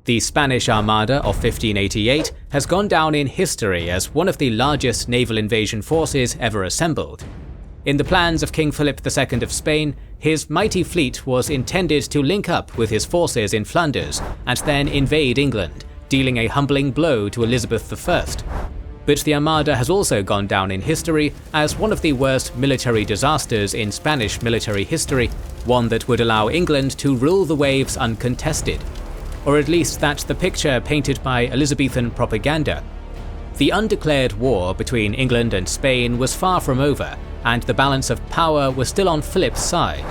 The Spanish Armada of 1588 has gone down in history as one of the largest naval invasion forces ever assembled. In the plans of King Philip II of Spain, his mighty fleet was intended to link up with his forces in Flanders and then invade England, dealing a humbling blow to Elizabeth I. But the Armada has also gone down in history as one of the worst military disasters in Spanish military history, one that would allow England to rule the waves uncontested. Or at least that's the picture painted by Elizabethan propaganda. The undeclared war between England and Spain was far from over, and the balance of power was still on Philip's side.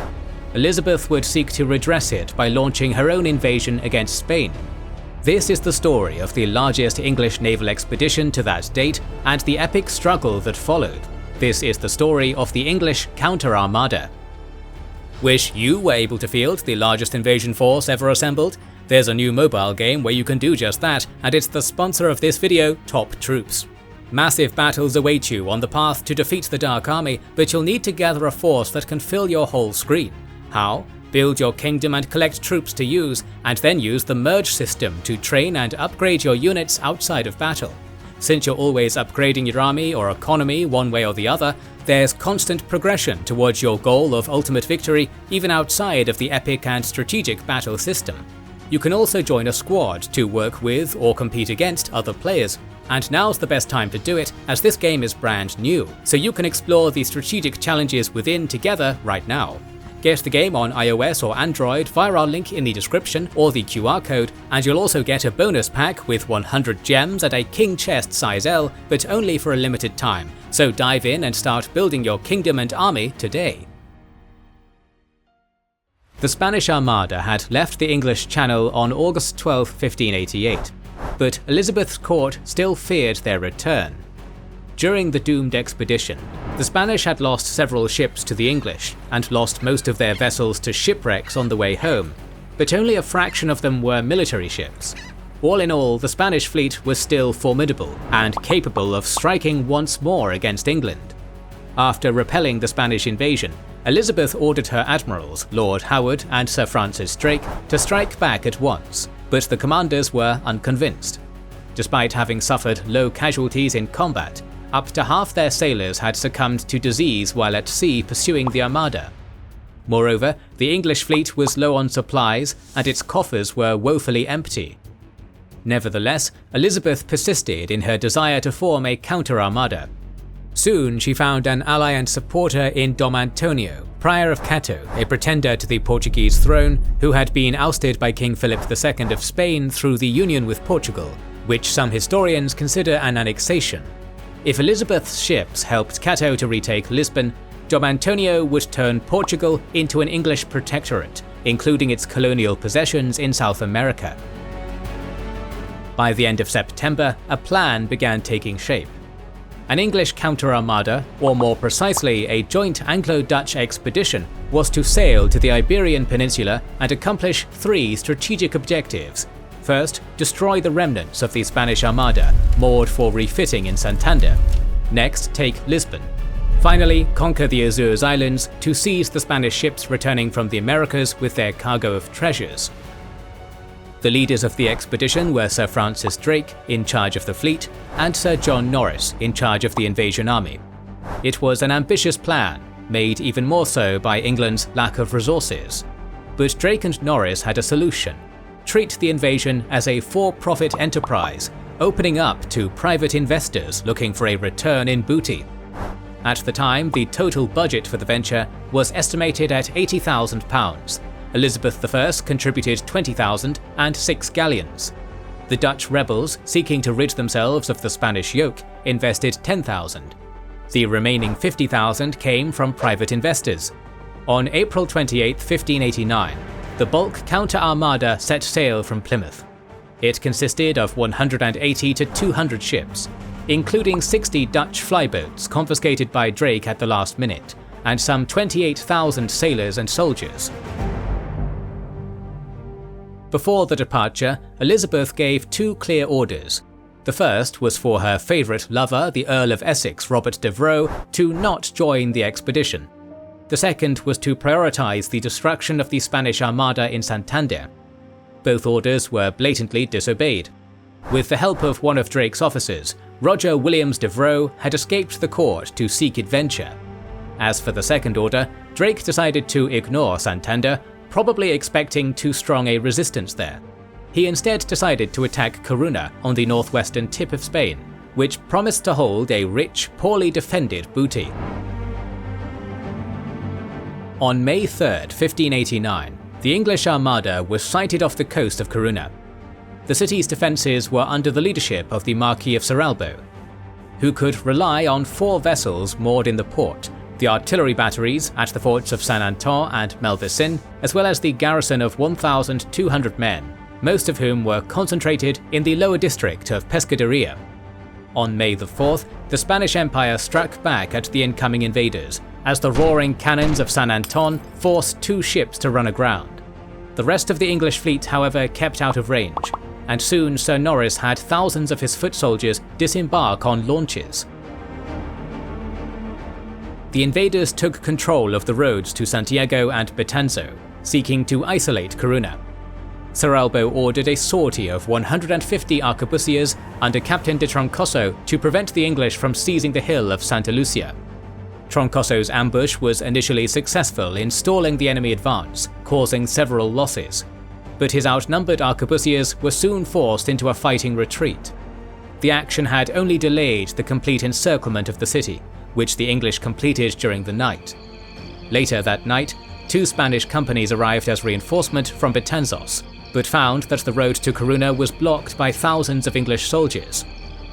Elizabeth would seek to redress it by launching her own invasion against Spain. This is the story of the largest English naval expedition to that date and the epic struggle that followed. This is the story of the English counter-armada. Wish you were able to field the largest invasion force ever assembled? There's a new mobile game where you can do just that, and it's the sponsor of this video, Top Troops. Massive battles await you on the path to defeat the Dark Army, but you'll need to gather a force that can fill your whole screen. How? Build your kingdom and collect troops to use, and then use the merge system to train and upgrade your units outside of battle. Since you're always upgrading your army or economy one way or the other, there's constant progression towards your goal of ultimate victory even outside of the epic and strategic battle system. You can also join a squad to work with or compete against other players. And now's the best time to do it, as this game is brand new, so you can explore the strategic challenges within together right now. Get the game on iOS or Android via our link in the description or the QR code, and you'll also get a bonus pack with 100 gems at a king chest size L, but only for a limited time. So dive in and start building your kingdom and army today. The Spanish Armada had left the English Channel on August 12, 1588, but Elizabeth's court still feared their return. During the doomed expedition, the Spanish had lost several ships to the English and lost most of their vessels to shipwrecks on the way home, but only a fraction of them were military ships. All in all, the Spanish fleet was still formidable and capable of striking once more against England. After repelling the Spanish invasion, Elizabeth ordered her admirals, Lord Howard and Sir Francis Drake, to strike back at once, but the commanders were unconvinced. Despite having suffered low casualties in combat, up to half their sailors had succumbed to disease while at sea pursuing the Armada. Moreover, the English fleet was low on supplies and its coffers were woefully empty. Nevertheless, Elizabeth persisted in her desire to form a counter-armada. Soon she found an ally and supporter in Dom Antonio, Prior of Cato, a pretender to the Portuguese throne who had been ousted by King Philip II of Spain through the union with Portugal, which some historians consider an annexation. If Elizabeth's ships helped Cato to retake Lisbon, Dom Antonio would turn Portugal into an English protectorate, including its colonial possessions in South America. By the end of September, a plan began taking shape. An English counter-armada, or more precisely a joint Anglo-Dutch expedition, was to sail to the Iberian Peninsula and accomplish three strategic objectives. First, destroy the remnants of the Spanish Armada, moored for refitting in Santander. Next, take Lisbon. Finally, conquer the Azores Islands to seize the Spanish ships returning from the Americas with their cargo of treasures. The leaders of the expedition were Sir Francis Drake, in charge of the fleet, and Sir John Norris, in charge of the invasion army. It was an ambitious plan, made even more so by England's lack of resources. But Drake and Norris had a solution: treat the invasion as a for-profit enterprise, opening up to private investors looking for a return in booty. At the time, the total budget for the venture was estimated at £80,000. Elizabeth I contributed 20,000 and 6 galleons. The Dutch rebels, seeking to rid themselves of the Spanish yoke, invested 10,000. The remaining 50,000 came from private investors. On April 28, 1589, the bulk counter-armada set sail from Plymouth. It consisted of 180 to 200 ships, including 60 Dutch flyboats confiscated by Drake at the last minute, and some 28,000 sailors and soldiers. Before the departure, Elizabeth gave two clear orders. The first was for her favourite lover, the Earl of Essex, Robert Devereux, to not join the expedition. The second was to prioritise the destruction of the Spanish Armada in Santander. Both orders were blatantly disobeyed. With the help of one of Drake's officers, Roger Williams Devereux had escaped the court to seek adventure. As for the second order, Drake decided to ignore Santander, probably expecting too strong a resistance there. He instead decided to attack Corunna on the northwestern tip of Spain, which promised to hold a rich, poorly defended booty. On May 3, 1589, the English Armada was sighted off the coast of Corunna. The city's defences were under the leadership of the Marquis of Serralbo, who could rely on 4 vessels moored in the port, the artillery batteries at the forts of Saint-Anton and Malvicin, as well as the garrison of 1,200 men, most of whom were concentrated in the lower district of Pescaderia. On May the 4th, the Spanish Empire struck back at the incoming invaders, as the roaring cannons of Saint-Anton forced 2 ships to run aground. The rest of the English fleet, however, kept out of range, and soon Sir Norris had thousands of his foot soldiers disembark on launches. The invaders took control of the roads to Santiago and Betanzo, seeking to isolate Corunna. Serralbo ordered a sortie of 150 arquebusiers under Captain de Troncoso to prevent the English from seizing the hill of Santa Lucia. Troncoso's ambush was initially successful in stalling the enemy advance, causing several losses, but his outnumbered arquebusiers were soon forced into a fighting retreat. The action had only delayed the complete encirclement of the city, which the English completed during the night. Later that night, 2 Spanish companies arrived as reinforcement from Betanzos, but found that the road to Corunna was blocked by thousands of English soldiers.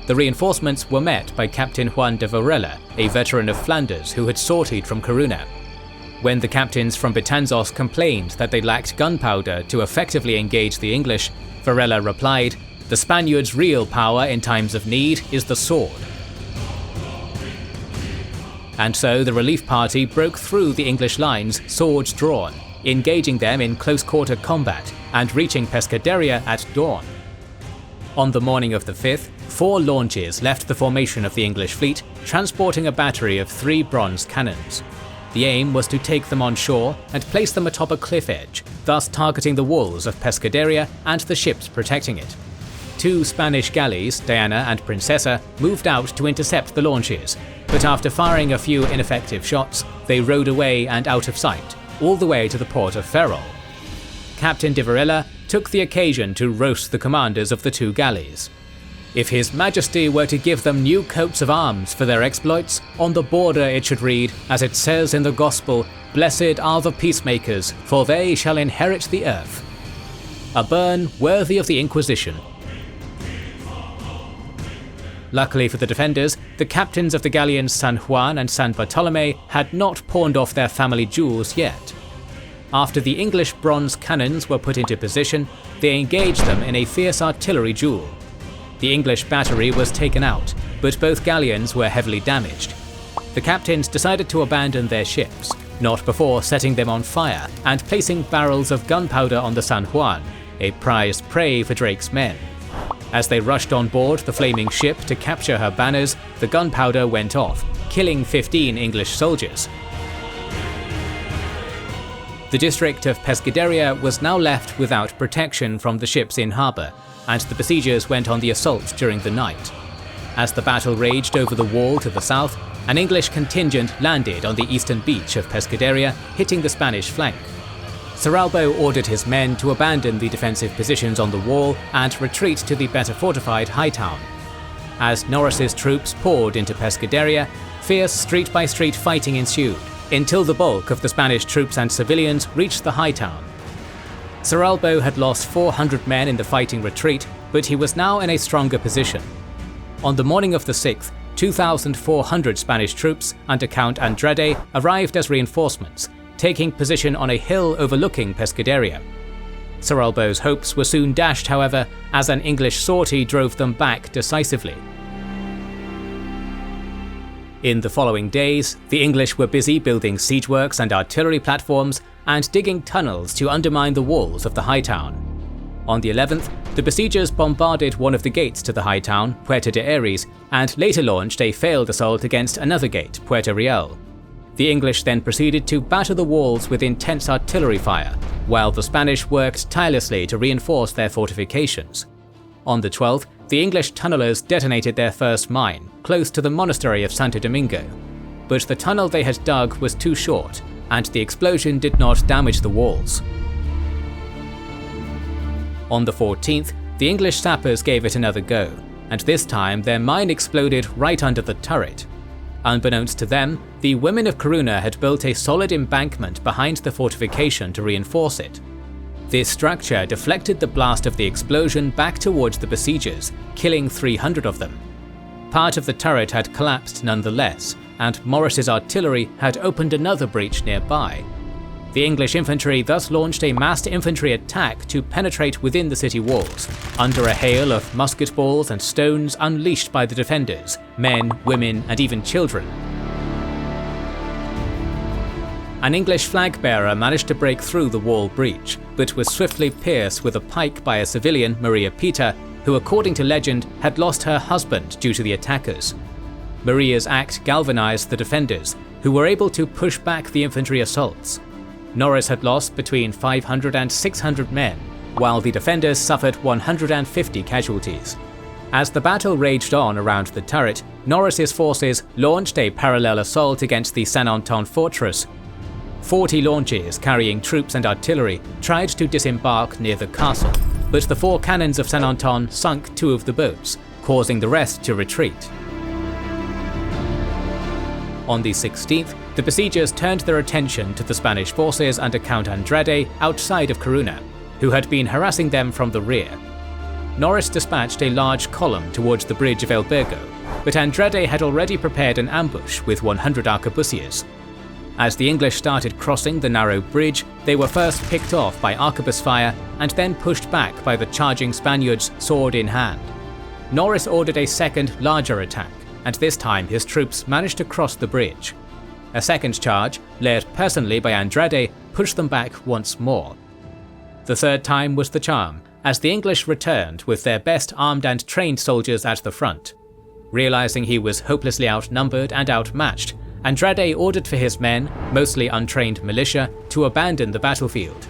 The reinforcements were met by Captain Juan de Varela, a veteran of Flanders who had sortied from Corunna. When the captains from Betanzos complained that they lacked gunpowder to effectively engage the English, Varela replied, "The Spaniards' real power in times of need is the sword." And so the relief party broke through the English lines, swords drawn, engaging them in close-quarter combat and reaching Pescaderia at dawn. On the morning of the 5th, 4 launches left the formation of the English fleet, transporting a battery of 3 bronze cannons. The aim was to take them on shore and place them atop a cliff edge, thus targeting the walls of Pescaderia and the ships protecting it. 2 Spanish galleys, Diana and Princesa, moved out to intercept the launches, but after firing a few ineffective shots, they rowed away and out of sight, all the way to the port of Ferrol. Captain de Varela took the occasion to roast the commanders of the 2 galleys. If His Majesty were to give them new coats of arms for their exploits, on the border it should read, as it says in the Gospel, "Blessed are the peacemakers, for they shall inherit the earth." A burn worthy of the Inquisition. Luckily for the defenders, the captains of the galleons San Juan and San Bartolome had not pawned off their family jewels yet. After the English bronze cannons were put into position, they engaged them in a fierce artillery duel. The English battery was taken out, but both galleons were heavily damaged. The captains decided to abandon their ships, not before setting them on fire and placing barrels of gunpowder on the San Juan, a prized prey for Drake's men. As they rushed on board the flaming ship to capture her banners, the gunpowder went off, killing 15 English soldiers. The district of Pescaderia was now left without protection from the ships in harbour, and the besiegers went on the assault during the night. As the battle raged over the wall to the south, an English contingent landed on the eastern beach of Pescaderia, hitting the Spanish flank. Serralbo ordered his men to abandon the defensive positions on the wall and retreat to the better fortified High Town. As Norris's troops poured into Pescaderia, fierce street-by-street fighting ensued, until the bulk of the Spanish troops and civilians reached the High Town. Serralbo had lost 400 men in the fighting retreat, but he was now in a stronger position. On the morning of the 6th, 2,400 Spanish troops under Count Andrade arrived as reinforcements, taking position on a hill overlooking Pescaderia. Serralbo's hopes were soon dashed, however, as an English sortie drove them back decisively. In the following days, the English were busy building siege works and artillery platforms and digging tunnels to undermine the walls of the High Town. On the 11th, the besiegers bombarded one of the gates to the High Town, Puerta de Ares, and later launched a failed assault against another gate, Puerta Real. The English then proceeded to batter the walls with intense artillery fire, while the Spanish worked tirelessly to reinforce their fortifications. On the 12th, the English tunnelers detonated their first mine, close to the monastery of Santo Domingo. But the tunnel they had dug was too short, and the explosion did not damage the walls. On the 14th, the English sappers gave it another go, and this time their mine exploded right under the turret. Unbeknownst to them, the women of Corunna had built a solid embankment behind the fortification to reinforce it. This structure deflected the blast of the explosion back towards the besiegers, killing 300 of them. Part of the turret had collapsed nonetheless, and Morris's artillery had opened another breach nearby. The English infantry thus launched a massed infantry attack to penetrate within the city walls, under a hail of musket balls and stones unleashed by the defenders, men, women, and even children. An English flag bearer managed to break through the wall breach, but was swiftly pierced with a pike by a civilian, Maria Pita, who according to legend had lost her husband due to the attackers. Maria's act galvanized the defenders, who were able to push back the infantry assaults. Norris had lost between 500 and 600 men, while the defenders suffered 150 casualties. As the battle raged on around the turret, Norris's forces launched a parallel assault against the Saint-Anton fortress. 40 launches carrying troops and artillery tried to disembark near the castle, but the 4 cannons of Saint-Anton sunk 2 of the boats, causing the rest to retreat. On the 16th, the besiegers turned their attention to the Spanish forces under Count Andrade outside of Corunna, who had been harassing them from the rear. Norris dispatched a large column towards the bridge of El Burgo, but Andrade had already prepared an ambush with 100 arquebusiers. As the English started crossing the narrow bridge, they were first picked off by arquebus fire and then pushed back by the charging Spaniards sword in hand. Norris ordered a second, larger attack, and this time his troops managed to cross the bridge. A second charge, led personally by Andrade, pushed them back once more. The third time was the charm, as the English returned with their best armed and trained soldiers at the front. Realizing he was hopelessly outnumbered and outmatched, Andrade ordered for his men, mostly untrained militia, to abandon the battlefield.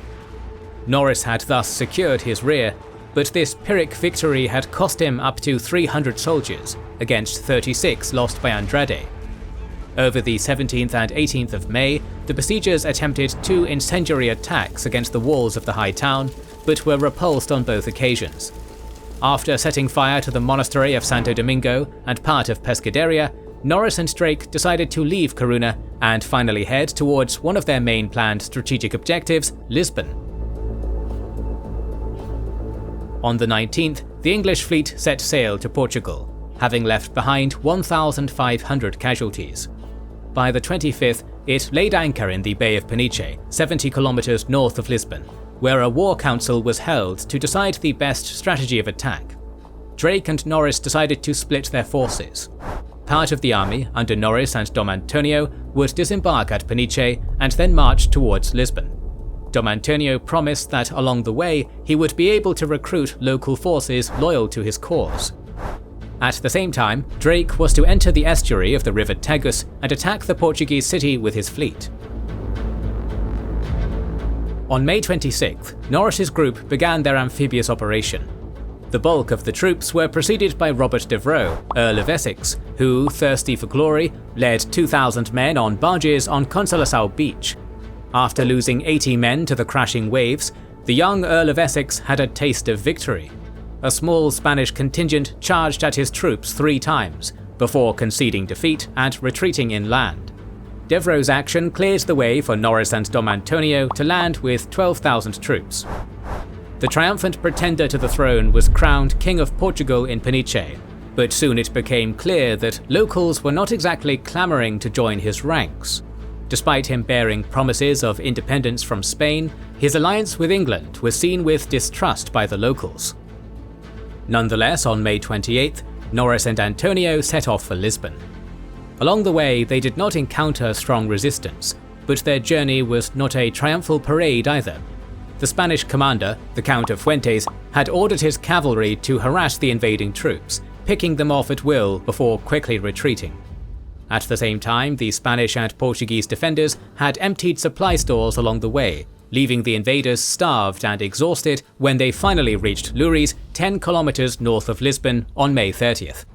Norris had thus secured his rear, but this Pyrrhic victory had cost him up to 300 soldiers, against 36 lost by Andrade. Over the 17th and 18th of May, the besiegers attempted 2 incendiary attacks against the walls of the high town, but were repulsed on both occasions. After setting fire to the monastery of Santo Domingo and part of Pescaderia, Norris and Drake decided to leave Corunna and finally head towards one of their main planned strategic objectives, Lisbon. On the 19th, the English fleet set sail to Portugal, having left behind 1,500 casualties. By the 25th, it laid anchor in the Bay of Peniche, 70 kilometers north of Lisbon, where a war council was held to decide the best strategy of attack. Drake and Norris decided to split their forces. Part of the army, under Norris and Dom Antonio, would disembark at Peniche and then march towards Lisbon. Dom Antonio promised that along the way he would be able to recruit local forces loyal to his cause. At the same time, Drake was to enter the estuary of the river Tagus and attack the Portuguese city with his fleet. On May 26th, Norris's group began their amphibious operation. The bulk of the troops were preceded by Robert Devereux, Earl of Essex, who, thirsty for glory, led 2,000 men on barges on Consolaçao Beach. After losing 80 men to the crashing waves, the young Earl of Essex had a taste of victory. A small Spanish contingent charged at his troops 3 times, before conceding defeat and retreating inland. Devereux's action cleared the way for Norris and Dom Antonio to land with 12,000 troops. The triumphant pretender to the throne was crowned King of Portugal in Peniche, but soon it became clear that locals were not exactly clamouring to join his ranks. Despite him bearing promises of independence from Spain, his alliance with England was seen with distrust by the locals. Nonetheless, on May 28th, Norris and Antonio set off for Lisbon. Along the way, they did not encounter strong resistance, but their journey was not a triumphal parade either. The Spanish commander, the Count of Fuentes, had ordered his cavalry to harass the invading troops, picking them off at will before quickly retreating. At the same time, the Spanish and Portuguese defenders had emptied supply stores along the way, leaving the invaders starved and exhausted when they finally reached Luris, 10 kilometers north of Lisbon, on May 30th.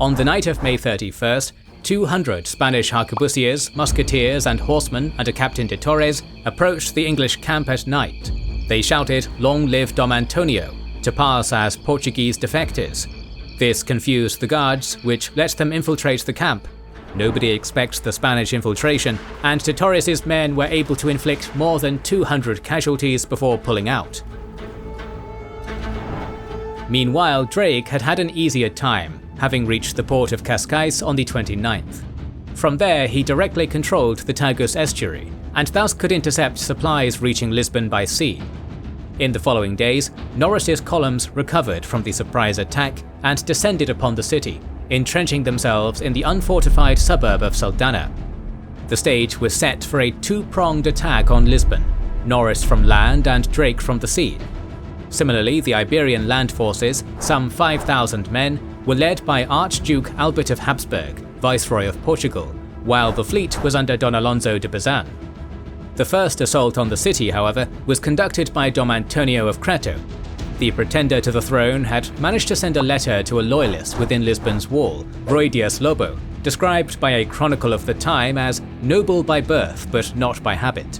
On the night of May 31st, 200 Spanish arquebusiers, musketeers and horsemen under Captain de Torres approached the English camp at night. They shouted "Long live Dom Antonio" to pass as Portuguese defectors. This confused the guards, which let them infiltrate the camp. Nobody expects the Spanish infiltration, and de Torres' men were able to inflict more than 200 casualties before pulling out. Meanwhile, Drake had had an easier time, having reached the port of Cascais on the 29th. From there, he directly controlled the Tagus estuary, and thus could intercept supplies reaching Lisbon by sea. In the following days, Norris's columns recovered from the surprise attack and descended upon the city, entrenching themselves in the unfortified suburb of Saldanha. The stage was set for a two-pronged attack on Lisbon, Norris from land and Drake from the sea. Similarly, the Iberian land forces, some 5,000 men, were led by Archduke Albert of Habsburg, Viceroy of Portugal, while the fleet was under Don Alonso de Bazan. The first assault on the city, however, was conducted by Dom Antonio of Creto. The pretender to the throne had managed to send a letter to a loyalist within Lisbon's wall, Rui Dias Lobo, described by a chronicle of the time as noble by birth but not by habit.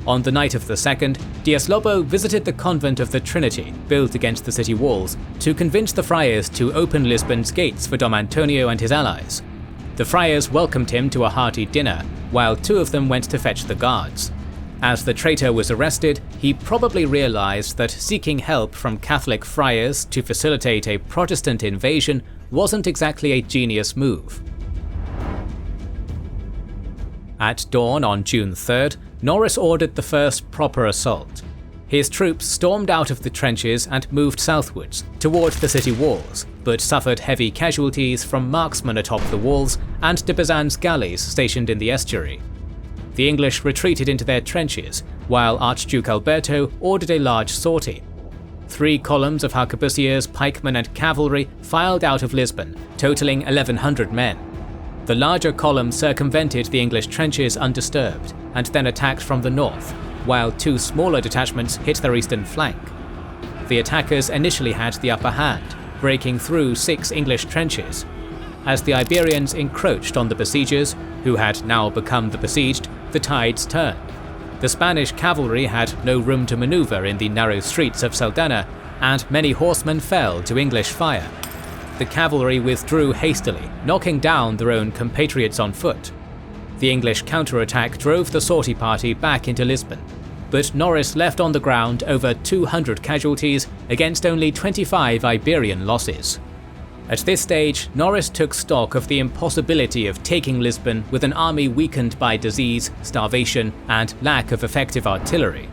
On the night of the 2nd, Dias Lobo visited the convent of the Trinity, built against the city walls, to convince the friars to open Lisbon's gates for Dom Antonio and his allies. The friars welcomed him to a hearty dinner, while 2 of them went to fetch the guards. As the traitor was arrested, he probably realized that seeking help from Catholic friars to facilitate a Protestant invasion wasn't exactly a genius move. At dawn on June 3rd, Norris ordered the first proper assault. His troops stormed out of the trenches and moved southwards, towards the city walls, but suffered heavy casualties from marksmen atop the walls and de Bazan's galleys stationed in the estuary. The English retreated into their trenches, while Archduke Alberto ordered a large sortie. 3 columns of arquebusiers, pikemen and cavalry filed out of Lisbon, totaling 1,100 men. The larger column circumvented the English trenches undisturbed, and then attacked from the north, while 2 smaller detachments hit their eastern flank. The attackers initially had the upper hand, breaking through 6 English trenches. As the Iberians encroached on the besiegers, who had now become the besieged, the tides turned. The Spanish cavalry had no room to maneuver in the narrow streets of Saldanha, and many horsemen fell to English fire. The cavalry withdrew hastily, knocking down their own compatriots on foot. The English counterattack drove the sortie party back into Lisbon, but Norris left on the ground over 200 casualties against only 25 Iberian losses. At this stage, Norris took stock of the impossibility of taking Lisbon with an army weakened by disease, starvation, and lack of effective artillery.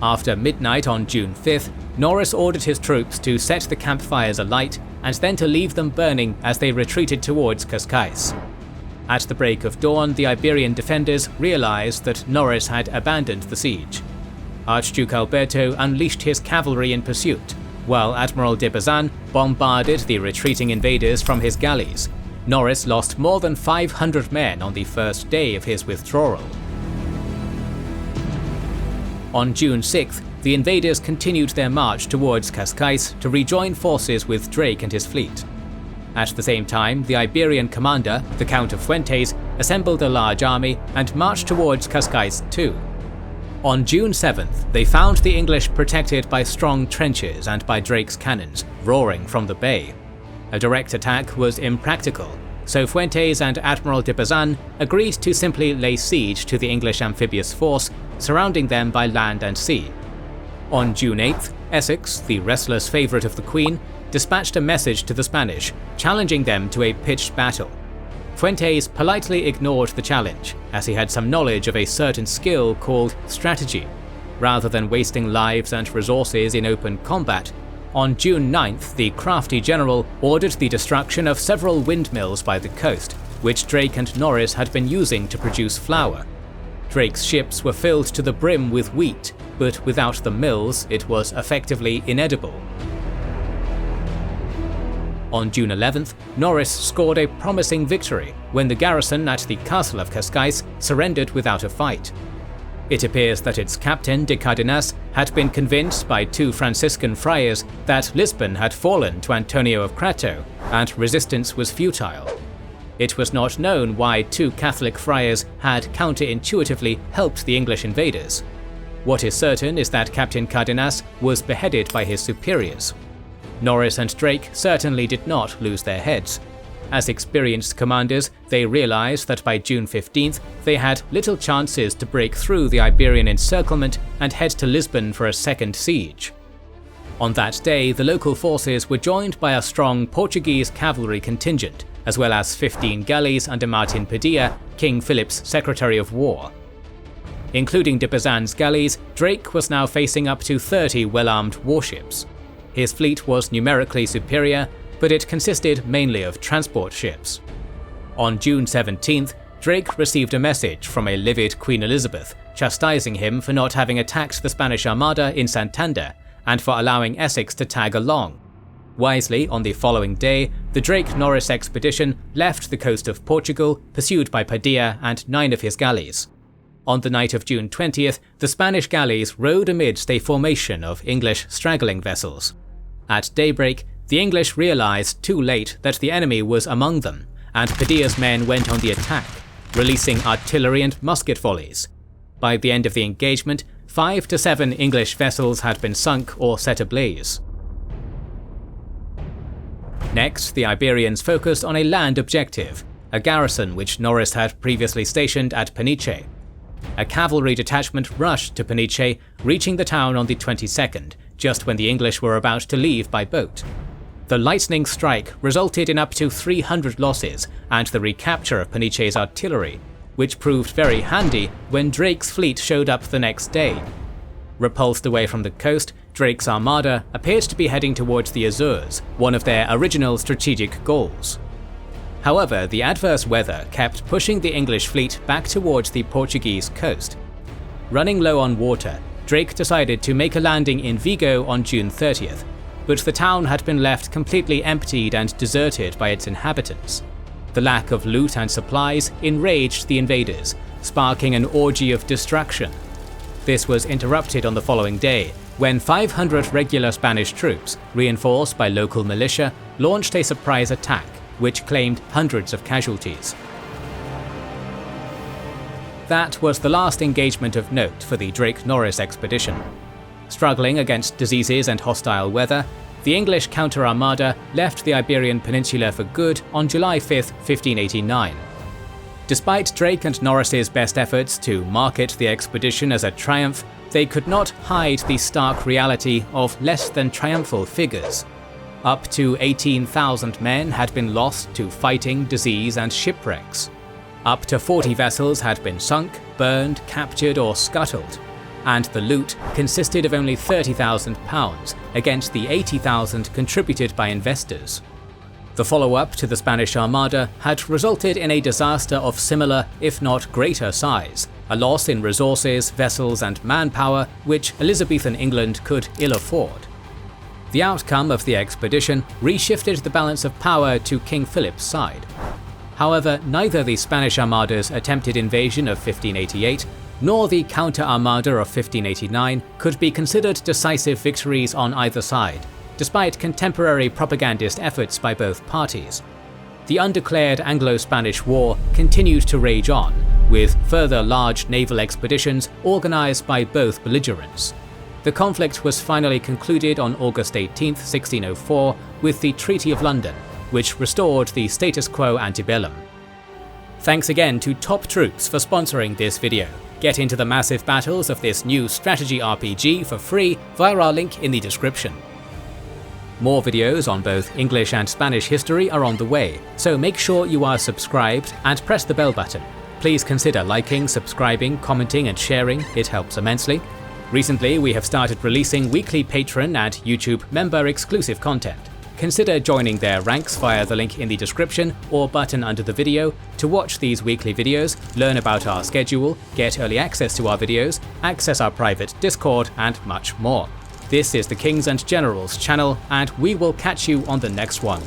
After midnight on June 5th, Norris ordered his troops to set the campfires alight and then to leave them burning as they retreated towards Cascais. At the break of dawn, the Iberian defenders realized that Norris had abandoned the siege. Archduke Alberto unleashed his cavalry in pursuit, while Admiral de Bazan bombarded the retreating invaders from his galleys. Norris lost more than 500 men on the first day of his withdrawal. On June 6th, the invaders continued their march towards Cascais to rejoin forces with Drake and his fleet. At the same time, the Iberian commander, the Count of Fuentes, assembled a large army and marched towards Cascais too. On June 7th, they found the English protected by strong trenches and by Drake's cannons, roaring from the bay. A direct attack was impractical, so Fuentes and Admiral de Bazan agreed to simply lay siege to the English amphibious force, surrounding them by land and sea. On June 8th, Essex, the restless favourite of the Queen, dispatched a message to the Spanish, challenging them to a pitched battle. Fuentes politely ignored the challenge, as he had some knowledge of a certain skill called strategy. Rather than wasting lives and resources in open combat, on June 9th the crafty general ordered the destruction of several windmills by the coast, which Drake and Norris had been using to produce flour. Drake's ships were filled to the brim with wheat, but without the mills it was effectively inedible. On June 11th, Norris scored a promising victory when the garrison at the castle of Cascais surrendered without a fight. It appears that its captain de Cardenas had been convinced by two Franciscan friars that Lisbon had fallen to Antonio of Crato and resistance was futile. It was not known why two Catholic friars had counterintuitively helped the English invaders. What is certain is that Captain Cardenas was beheaded by his superiors. Norris and Drake certainly did not lose their heads. As experienced commanders, they realized that by June 15th, they had little chances to break through the Iberian encirclement and head to Lisbon for a second siege. On that day, the local forces were joined by a strong Portuguese cavalry contingent, as well as 15 galleys under Martin Padilla, King Philip's Secretary of War. Including de Bazan's galleys, Drake was now facing up to 30 well-armed warships. His fleet was numerically superior, but it consisted mainly of transport ships. On June 17th, Drake received a message from a livid Queen Elizabeth, chastising him for not having attacked the Spanish Armada in Santander and for allowing Essex to tag along. Wisely, on the following day, the Drake-Norris expedition left the coast of Portugal, pursued by Padilla and 9 of his galleys. On the night of June 20th, the Spanish galleys rode amidst a formation of English straggling vessels. At daybreak, the English realized too late that the enemy was among them, and Padilla's men went on the attack, releasing artillery and musket volleys. By the end of the engagement, 5 to 7 English vessels had been sunk or set ablaze. Next, the Iberians focused on a land objective, a garrison which Norris had previously stationed at Peniche. A cavalry detachment rushed to Peniche, reaching the town on the 22nd, just when the English were about to leave by boat. The lightning strike resulted in up to 300 losses and the recapture of Peniche's artillery, which proved very handy when Drake's fleet showed up the next day. Repulsed away from the coast, Drake's Armada appeared to be heading towards the Azores, one of their original strategic goals. However, the adverse weather kept pushing the English fleet back towards the Portuguese coast. Running low on water, Drake decided to make a landing in Vigo on June 30th, but the town had been left completely emptied and deserted by its inhabitants. The lack of loot and supplies enraged the invaders, sparking an orgy of destruction. This was interrupted on the following day, when 500 regular Spanish troops, reinforced by local militia, launched a surprise attack, which claimed hundreds of casualties. That was the last engagement of note for the Drake-Norris expedition. Struggling against diseases and hostile weather, the English counter-armada left the Iberian Peninsula for good on July 5, 1589. Despite Drake and Norris's best efforts to market the expedition as a triumph, they could not hide the stark reality of less than triumphal figures. Up to 18,000 men had been lost to fighting, disease, and shipwrecks. Up to 40 vessels had been sunk, burned, captured, or scuttled, and the loot consisted of only £30,000 against the 80,000 contributed by investors. The follow-up to the Spanish Armada had resulted in a disaster of similar, if not greater size, a loss in resources, vessels, and manpower which Elizabethan England could ill afford. The outcome of the expedition reshifted the balance of power to King Philip's side. However, neither the Spanish Armada's attempted invasion of 1588 nor the counter-armada of 1589 could be considered decisive victories on either side, despite contemporary propagandist efforts by both parties. The undeclared Anglo-Spanish War continued to rage on, with further large naval expeditions organized by both belligerents. The conflict was finally concluded on August 18, 1604, with the Treaty of London, which restored the status quo antebellum. Thanks again to Top Troops for sponsoring this video. Get into the massive battles of this new strategy RPG for free via our link in the description. More videos on both English and Spanish history are on the way, so make sure you are subscribed and press the bell button. Please consider liking, subscribing, commenting, and sharing, it helps immensely. Recently, we have started releasing weekly Patreon and YouTube member-exclusive content. Consider joining their ranks via the link in the description or button under the video to watch these weekly videos, learn about our schedule, get early access to our videos, access our private Discord, and much more. This is the Kings and Generals channel, and we will catch you on the next one.